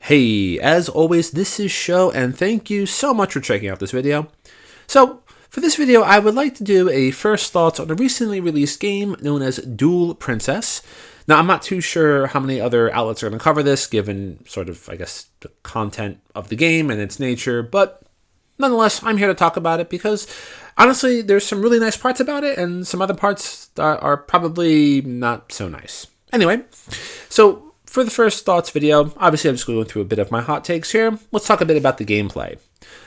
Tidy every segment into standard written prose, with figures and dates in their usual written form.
Hey, as always, this is Sho, and thank you so much for checking out this video. So, for this video, I would like to do a first thoughts on a recently released game known as Duel Princess. Now, I'm not too sure how many other outlets are going to cover this, given sort of, I guess, the content of the game and its nature, but nonetheless, I'm here to talk about it because, honestly, there's some really nice parts about it, and some other parts are probably not so nice. Anyway, so for the first thoughts video, obviously I'm just going through a bit of my hot takes here. Let's talk a bit about the gameplay.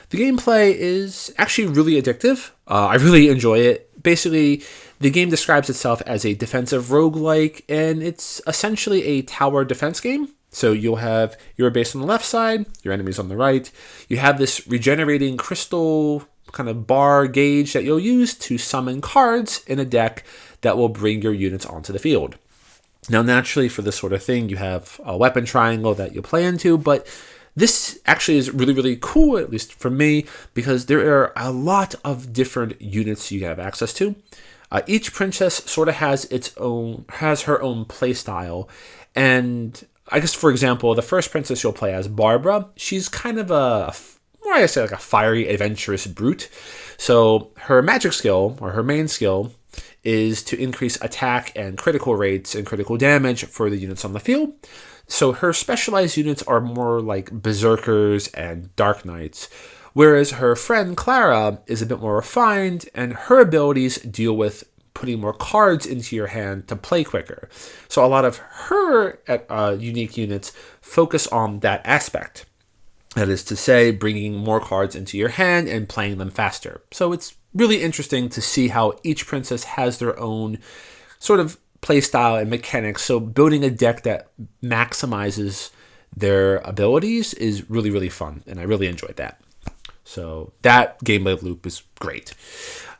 The gameplay is actually really addictive. I really enjoy it. Basically, the game describes itself as a defensive roguelike, and it's essentially a tower defense game. So you'll have your base on the left side, your enemies on the right. You have this regenerating crystal kind of bar gauge that you'll use to summon cards in a deck that will bring your units onto the field. Now, naturally, for this sort of thing, you have a weapon triangle that you play into, but this actually is really, really cool, at least for me, because there are a lot of different units you have access to. Each princess sort of has her own play style, and I guess, for example, the first princess you'll play as, Barbara, she's kind of a fiery, adventurous brute. So her magic skill, or her main skill, is to increase attack and critical rates and critical damage for the units on the field. So her specialized units are more like berserkers and dark knights, whereas her friend Clara is a bit more refined, and her abilities deal with putting more cards into your hand to play quicker. So a lot of her unique units focus on that aspect. That is to say, bringing more cards into your hand and playing them faster. So it's really interesting to see how each princess has their own sort of play style and mechanics. So building a deck that maximizes their abilities is really, really fun, and I really enjoyed that. So that gameplay loop is great.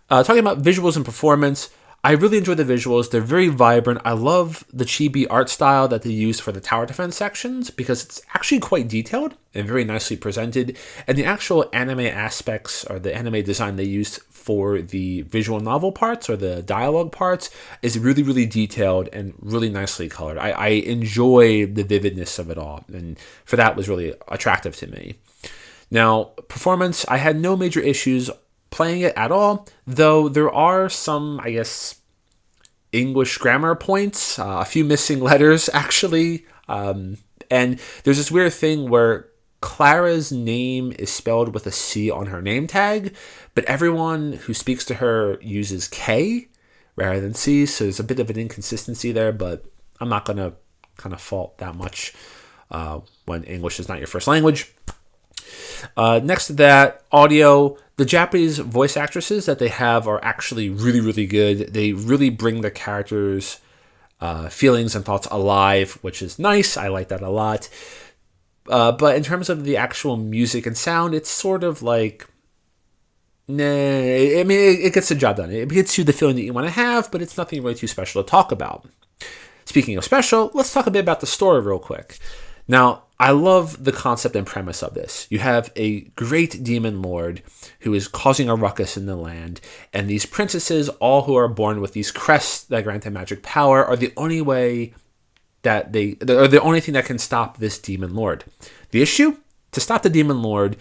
Talking about visuals and performance, I really enjoy the visuals. They're very vibrant. I love the chibi art style that they use for the tower defense sections because it's actually quite detailed and very nicely presented. And the actual anime aspects, or the anime design they used for the visual novel parts or the dialogue parts, is really, really detailed and really nicely colored. I enjoy the vividness of it all, and for that was really attractive to me. Now, performance, I had no major issues playing it at all, though there are some, I guess, English grammar points, a few missing letters, actually. And there's this weird thing where Clara's name is spelled with a C on her name tag, but everyone who speaks to her uses K rather than C, so there's a bit of an inconsistency there, but I'm not going to kind of fault that much when English is not your first language. Next to that, audio. The Japanese voice actresses that they have are actually really, really good. They really bring the characters' feelings and thoughts alive, which is nice. I like that a lot. But in terms of the actual music and sound, it's sort of like, nah. I mean, it gets the job done. It gets you the feeling that you want to have, but it's nothing really too special to talk about. Speaking of special, let's talk a bit about the story real quick. Now, I love the concept and premise of this. You have a great demon lord who is causing a ruckus in the land, and these princesses, all who are born with these crests that grant them magic power, are the only way that are the only thing that can stop this demon lord. The issue? To stop the demon lord,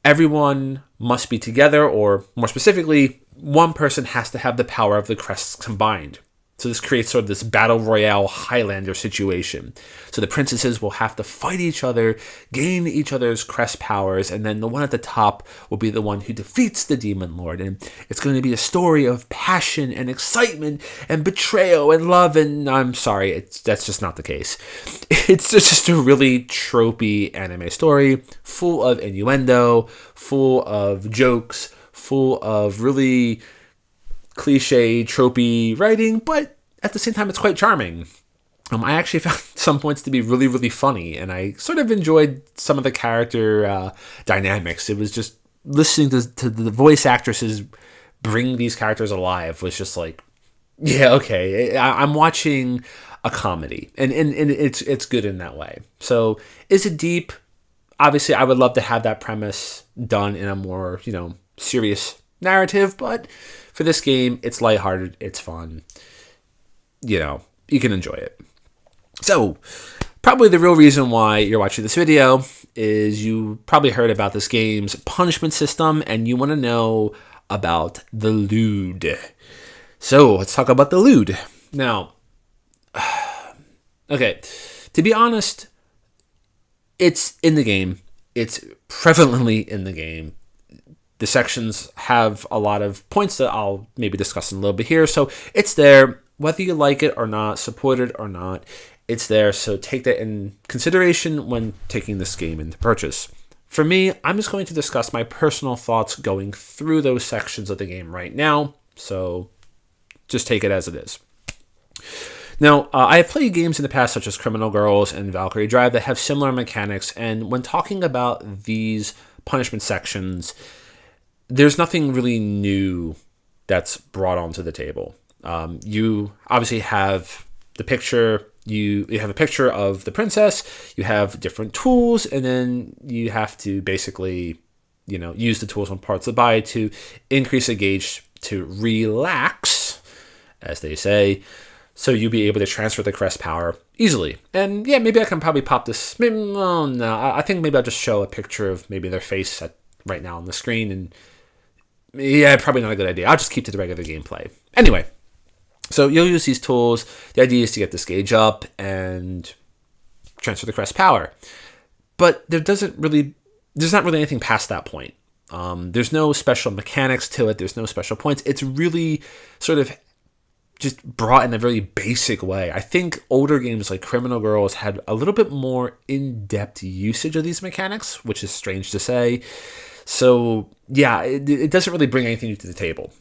everyone must be together, or more specifically, one person has to have the power of the crests combined. So this creates sort of this battle royale Highlander situation. So the princesses will have to fight each other, gain each other's crest powers, and then the one at the top will be the one who defeats the demon lord. And it's going to be a story of passion and excitement and betrayal and love. And I'm sorry, that's just not the case. It's just a really tropey anime story, full of innuendo, full of jokes, full of really cliche, tropey writing, but at the same time, it's quite charming. I actually found some points to be really, really funny, and I sort of enjoyed some of the character dynamics. It was just listening to the voice actresses bring these characters alive was just like, yeah, okay, I'm watching a comedy, and it's good in that way. So, is it deep? Obviously, I would love to have that premise done in a more, serious narrative, but for this game, it's lighthearted, it's fun. You can enjoy it. So, Probably the real reason why you're watching this video is you probably heard about this game's punishment system and you want to know about the lewd. So let's talk about the lewd. Now, okay, to be honest, it's in the game. It's prevalently in the game. The sections have a lot of points that I'll maybe discuss in a little bit here. So it's there, whether you like it or not, support it or not, it's there. So take that in consideration when taking this game into purchase. For me, I'm just going to discuss my personal thoughts going through those sections of the game right now. So just take it as it is. Now, I have played games in the past such as Criminal Girls and Valkyrie Drive that have similar mechanics. And when talking about these punishment sections, there's nothing really new that's brought onto the table. You obviously have the picture. You have a picture of the princess. You have different tools, and then you have to basically, use the tools on parts of the body to increase a gauge to relax, as they say, so you'll be able to transfer the crest power easily. And yeah, maybe I can probably pop this. I think maybe I'll just show a picture of maybe their face right now on the screen, and yeah, probably not a good idea. I'll just keep to the regular gameplay. Anyway. So you'll use these tools. The idea is to get this gauge up and transfer the crest power. But there's not really anything past that point. There's no special mechanics to it. There's no special points. It's really sort of just brought in a very basic way. I think older games like Criminal Girls had a little bit more in-depth usage of these mechanics, which is strange to say. So yeah, it doesn't really bring anything new to the table.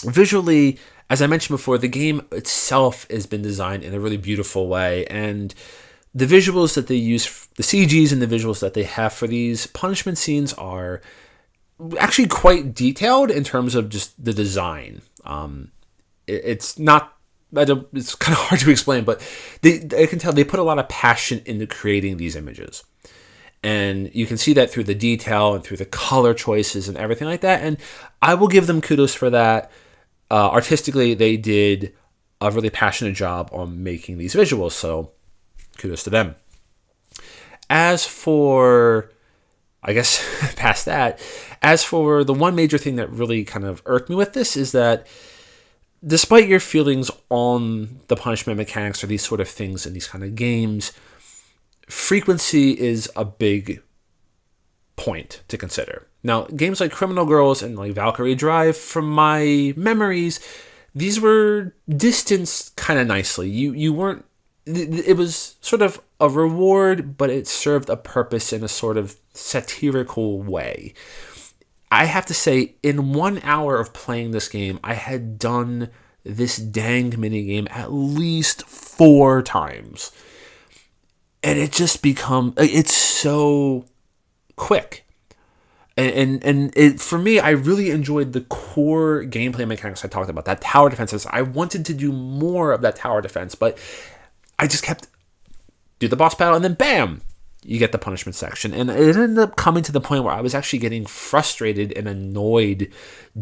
Visually, as I mentioned before, the game itself has been designed in a really beautiful way, and the visuals that they use, the CGs and the visuals that they have for these punishment scenes are actually quite detailed in terms of just the design. It's kind of hard to explain, but I can tell they put a lot of passion into creating these images. And you can see that through the detail and through the color choices and everything like that, and I will give them kudos for that. Artistically, they did a really passionate job on making these visuals, so kudos to them. As for, I guess, past that, as for the one major thing that really kind of irked me with this is that despite your feelings on the punishment mechanics or these sort of things in these kind of games, frequency is a big point to consider. Now, games like Criminal Girls and like Valkyrie Drive, from my memories, these were distanced kind of nicely. You weren't. It was sort of a reward, but it served a purpose in a sort of satirical way. I have to say, in 1 hour of playing this game, I had done this dang minigame at least 4 times. And it's so quick. And for me, I really enjoyed the core gameplay mechanics I talked about, that tower defense. I wanted to do more of that tower defense, but I just kept do the boss battle, and then bam, you get the punishment section. And it ended up coming to the point where I was actually getting frustrated and annoyed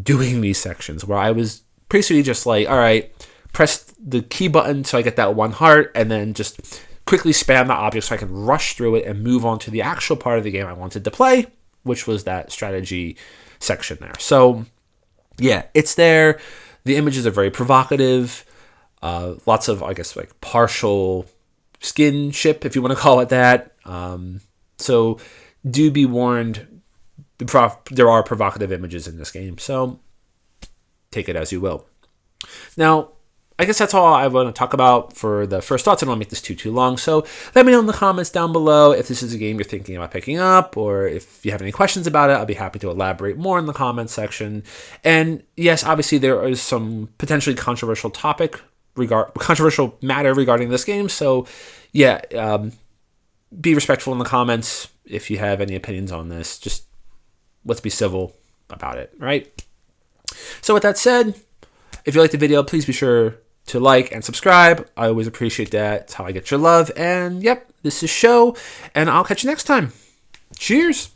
doing these sections, where I was basically just like, all right, press the key button so I get that 1 heart, and then just quickly spam the object so I can rush through it and move on to the actual part of the game I wanted to play, which was that strategy section there. So yeah, it's there. The images are very provocative. Lots of, I guess, like partial skinship, if you want to call it that. So do be warned, there are provocative images in this game. So take it as you will. Now, I guess that's all I want to talk about for the first thoughts. I don't want to make this too long. So let me know in the comments down below if this is a game you're thinking about picking up, or if you have any questions about it. I'll be happy to elaborate more in the comments section. And yes, obviously there is some potentially controversial matter regarding this game. So yeah, be respectful in the comments if you have any opinions on this. Just let's be civil about it, right? So with that said, if you liked the video, please be sure to like and subscribe. I always appreciate that. It's how I get your love. And yep, this is Show, and I'll catch you next time. Cheers.